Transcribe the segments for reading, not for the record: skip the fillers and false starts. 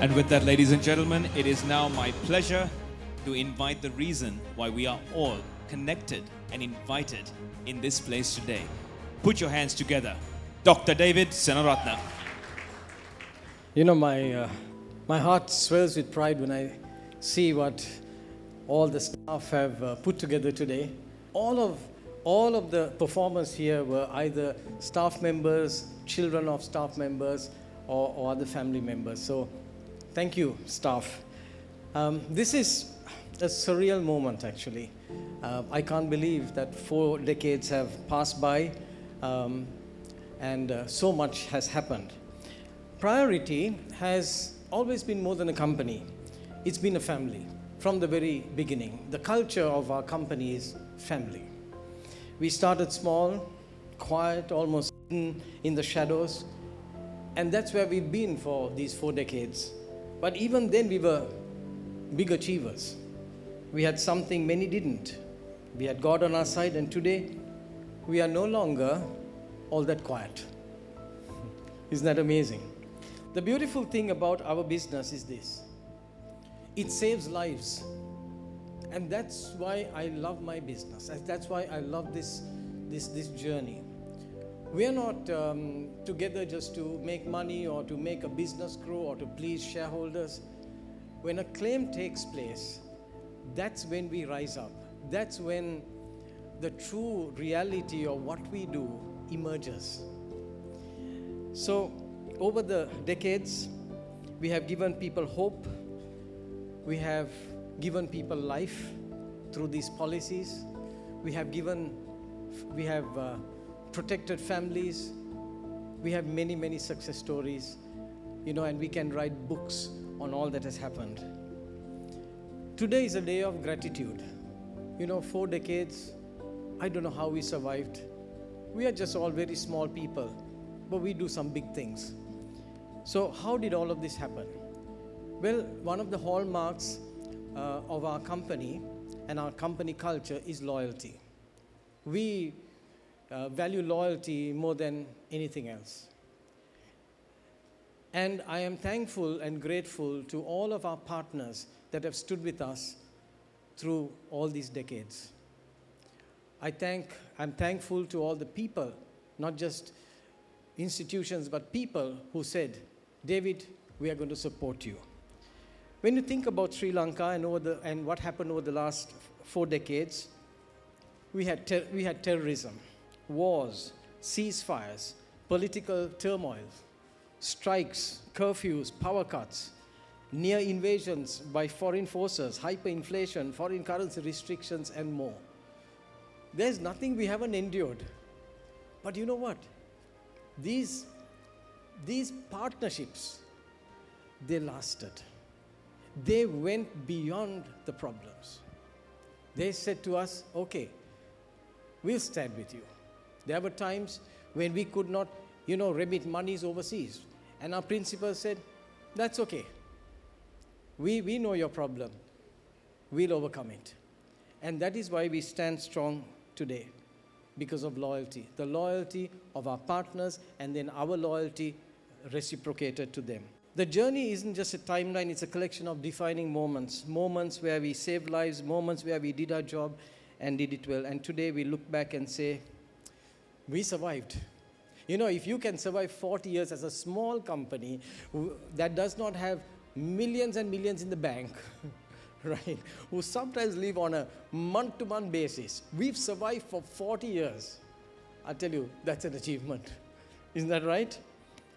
And with that, ladies and gentlemen, it is now my pleasure to invite the reason why we are all connected and invited in this place today. Put your hands together. Dr. David Senaratne. You know, my heart swells with pride when I see what all the staff have put together today. All of the performers here were either staff members, children of staff members, or other family members. So, thank you, staff. This is a surreal moment, actually. I can't believe that 4 decades have passed by, and so much has happened. Priority has always been more than a company. It's been a family from the very beginning. The culture of our company is family. We started small, quiet, almost hidden in the shadows, and that's where we've been for these 4 decades. But even then, we were big achievers. We had something many didn't. We had God on our side, and today we are no longer all that quiet. Isn't that amazing? The beautiful thing about our business is this: it saves lives. And that's why I love my business. That's why I love this journey. We are not together just to make money or to make a business grow or to please shareholders. When a claim takes place, that's when we rise up. That's when the true reality of what we do emerges. So, over the decades, we have given people hope. We have given people life through these policies. We have protected families. We have many, many success stories, and we can write books on all that has happened. Today is a day of gratitude. 4 decades, I don't know how we survived. We are just all very small people, but we do some big things. So how did all of this happen? Well, one of the hallmarks of our company and our company culture is loyalty. We value loyalty more than anything else. And I am thankful and grateful to all of our partners that have stood with us through all these decades. I'm thankful to all the people, not just institutions, but people who said, David, we are going to support you. When you think about Sri Lanka and what happened over the last 4 decades, we had terrorism, wars, ceasefires, political turmoil, strikes, curfews, power cuts, near invasions by foreign forces, hyperinflation, foreign currency restrictions, and more. There's nothing we haven't endured. But you know what? These partnerships, they lasted. They went beyond the problems. They said to us, okay, we'll stand with you. There were times when we could not, remit monies overseas. And our principal said, that's okay. We know your problem. We'll overcome it. And that is why we stand strong today, because of loyalty. The loyalty of our partners and then our loyalty reciprocated to them. The journey isn't just a timeline, it's a collection of defining moments. Moments where we saved lives, moments where we did our job and did it well. And today we look back and say, we survived. If you can survive 40 years as a small company that does not have millions and millions in the bank, right, who sometimes live on a month-to-month basis, we've survived for 40 years. I tell you, that's an achievement. Isn't that right?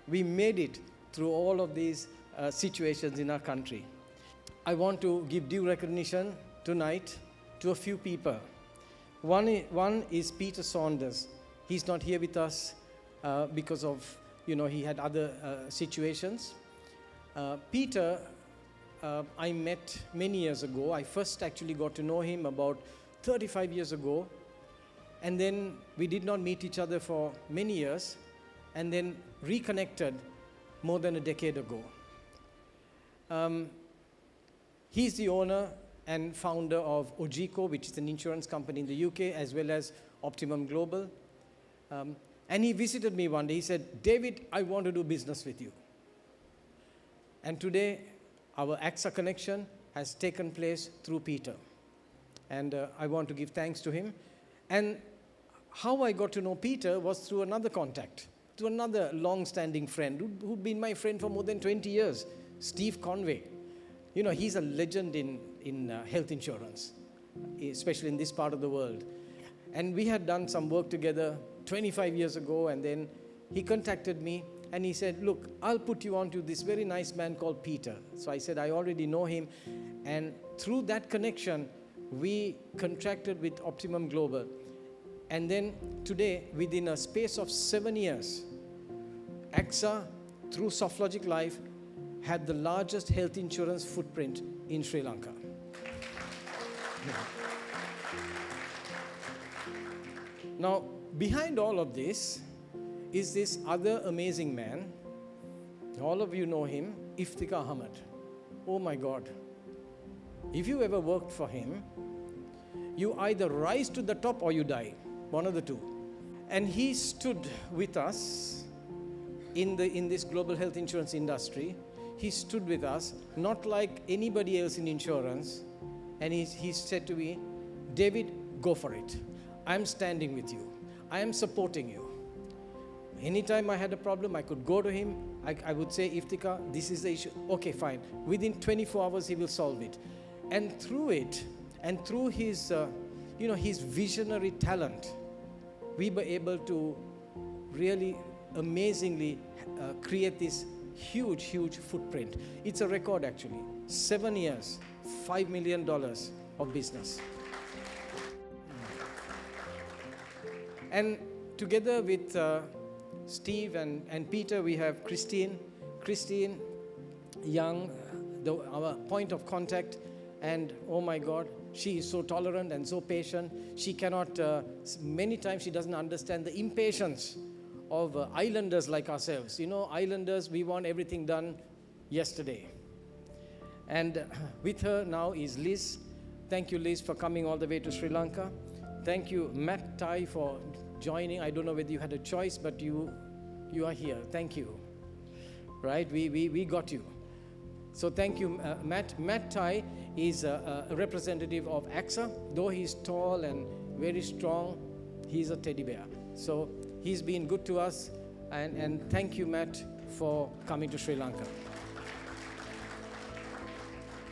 We made it through all of these situations in our country. I want to give due recognition tonight to a few people. One is Peter Saunders. He's not here with us because of, he had other situations. Peter, I met many years ago. I first actually got to know him about 35 years ago. And then we did not meet each other for many years, and then reconnected more than a decade ago. He's the owner and founder of Ojiko, which is an insurance company in the UK, as well as Optimum Global. And he visited me one day. He said, David, I want to do business with you. And today, our AXA connection has taken place through Peter. And I want to give thanks to him. And how I got to know Peter was through another contact, to another long-standing friend who'd been my friend for more than 20 years, Steve Conway. You know, he's a legend in health insurance, especially in this part of the world. And we had done some work together 25 years ago, and then he contacted me and he said, look, I'll put you on to this very nice man called Peter. So I said, I already know him. And through that connection, we contracted with Optimum Global. And then today, within a space of 7 years, AXA, through SoftLogic Life, had the largest health insurance footprint in Sri Lanka. Now, behind all of this is this other amazing man. All of you know him, Iftikhar Ahmed. Oh my God. If you ever worked for him, you either rise to the top or you die. One of the two. And he stood with us in this global health insurance industry. He stood with us, not like anybody else in insurance. And he said to me, David, go for it. I'm standing with you. I am supporting you. Anytime I had a problem, I could go to him. I would say, Iftikhar, this is the issue. Okay, fine. Within 24 hours, he will solve it. And through it, and through his, his visionary talent, we were able to really amazingly create this huge, huge footprint. It's a record, actually. 7 years, $5 million of business. And together with Steve and Peter, we have Christine Young, our point of contact. And oh my God, she is so tolerant and so patient. She cannot, many times she doesn't understand the impatience of islanders like ourselves. You know, islanders, we want everything done yesterday. And with her now is Liz. Thank you, Liz, for coming all the way to Sri Lanka. Thank you, Matt Tai, for joining. I don't know whether you had a choice, but you are here. Thank you. Right? We got you. So thank you, Matt. Matt Tai is a representative of AXA. Though he's tall and very strong, he's a teddy bear. So he's been good to us. And thank you, Matt, for coming to Sri Lanka.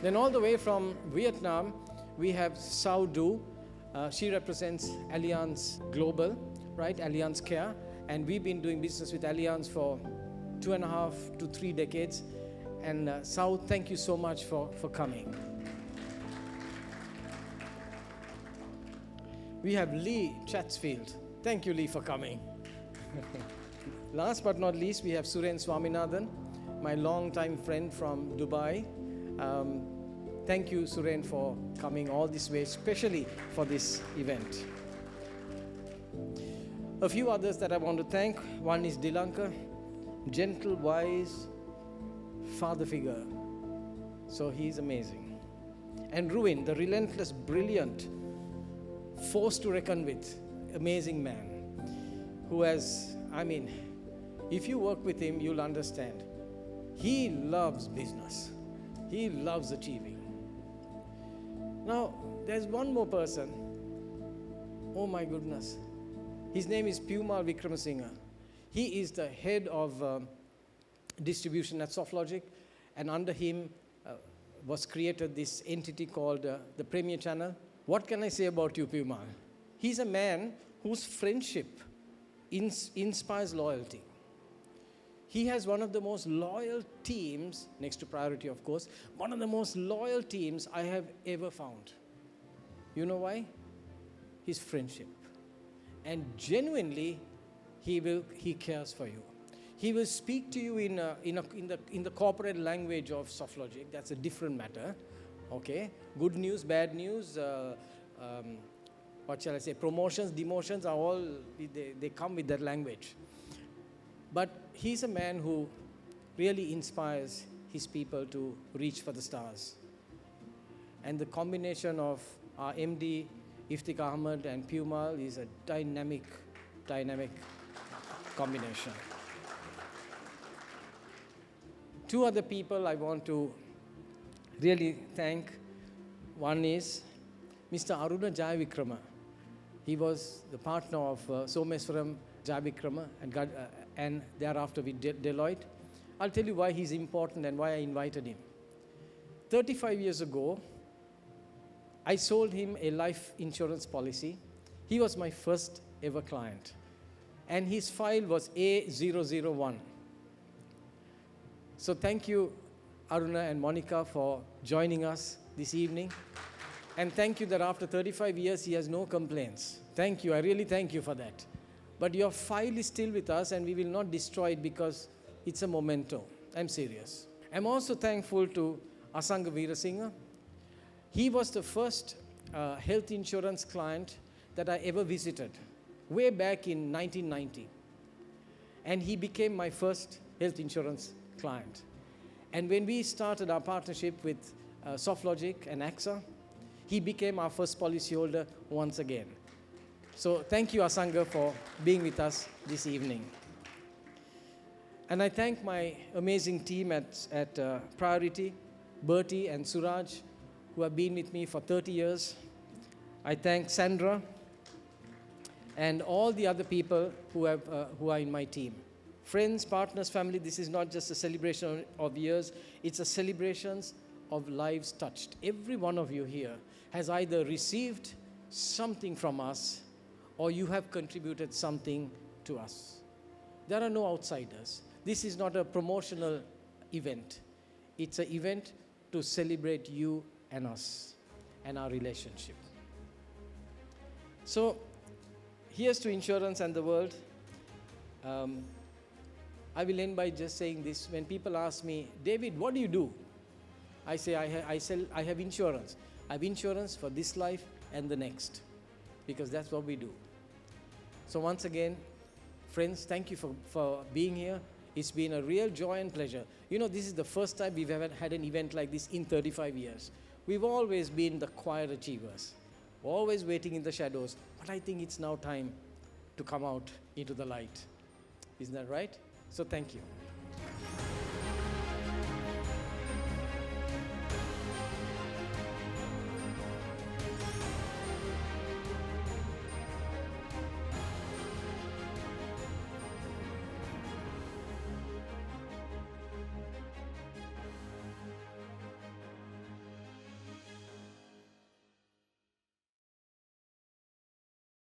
Then all the way from Vietnam, we have Sao Du. She represents Allianz Global, right? Allianz Care. And we've been doing business with Allianz for 2.5 to 3 decades. And Sao, thank you so much for coming. We have Lee Chatsfield. Thank you, Lee, for coming. Last but not least, we have Suren Swaminathan, my longtime friend from Dubai. Thank you, Suren, for coming all this way, especially for this event. A few others that I want to thank. One is Dilanka, gentle, wise father figure. So he's amazing. And Ruin, the relentless, brilliant, force to reckon with, amazing man, who has, if you work with him, you'll understand. He loves business. He loves achieving. Now, there's one more person. Oh my goodness. His name is Piyumal Vikramasinghe. He is the head of distribution at SoftLogic, and under him was created this entity called the Premier Channel. What can I say about you, Piyumal? He's a man whose friendship inspires loyalty. He has one of the most loyal teams, next to Priority, of course, one of the most loyal teams I have ever found. You know why? His friendship. And genuinely, he cares for you. He will speak to you in the corporate language of SoftLogic. That's a different matter. Okay? Good news, bad news, what shall I say, promotions, demotions are all, they come with that language. But he's a man who really inspires his people to reach for the stars. And the combination of our MD, Iftik Ahmed, and Pumal is a dynamic combination. Two other people I want to really thank. One is Mr. Aruna Jayavikrama. He was the partner of Someswaram Jayavikrama and thereafter with Deloitte. I'll tell you why he's important and why I invited him. 35 years ago, I sold him a life insurance policy. He was my first ever client. And his file was A001. So thank you, Aruna and Monica, for joining us this evening. And thank you that after 35 years, he has no complaints. Thank you. I really thank you for that. But your file is still with us, and we will not destroy it because it's a memento. I'm serious. I'm also thankful to Asanga Veerasinghe. He was the first health insurance client that I ever visited, way back in 1990. And he became my first health insurance client. And when we started our partnership with SoftLogic and AXA, he became our first policyholder once again. So thank you, Asanga, for being with us this evening. And I thank my amazing team at Priority, Bertie and Suraj, who have been with me for 30 years. I thank Sandra and all the other people who are in my team. Friends, partners, family, this is not just a celebration of years, it's a celebration of lives touched. Every one of you here has either received something from us or you have contributed something to us. There are no outsiders. This is not a promotional event. It's an event to celebrate you and us and our relationship. So, here's to insurance and the world. I will end by just saying this. When people ask me, David, what do you do? I say, I have insurance. I have insurance for this life and the next, because that's what we do. So once again, friends, thank you for being here. It's been a real joy and pleasure. You know, this is the first time we've ever had an event like this in 35 years. We've always been the quiet achievers, always waiting in the shadows. But I think it's now time to come out into the light. Isn't that right? So thank you.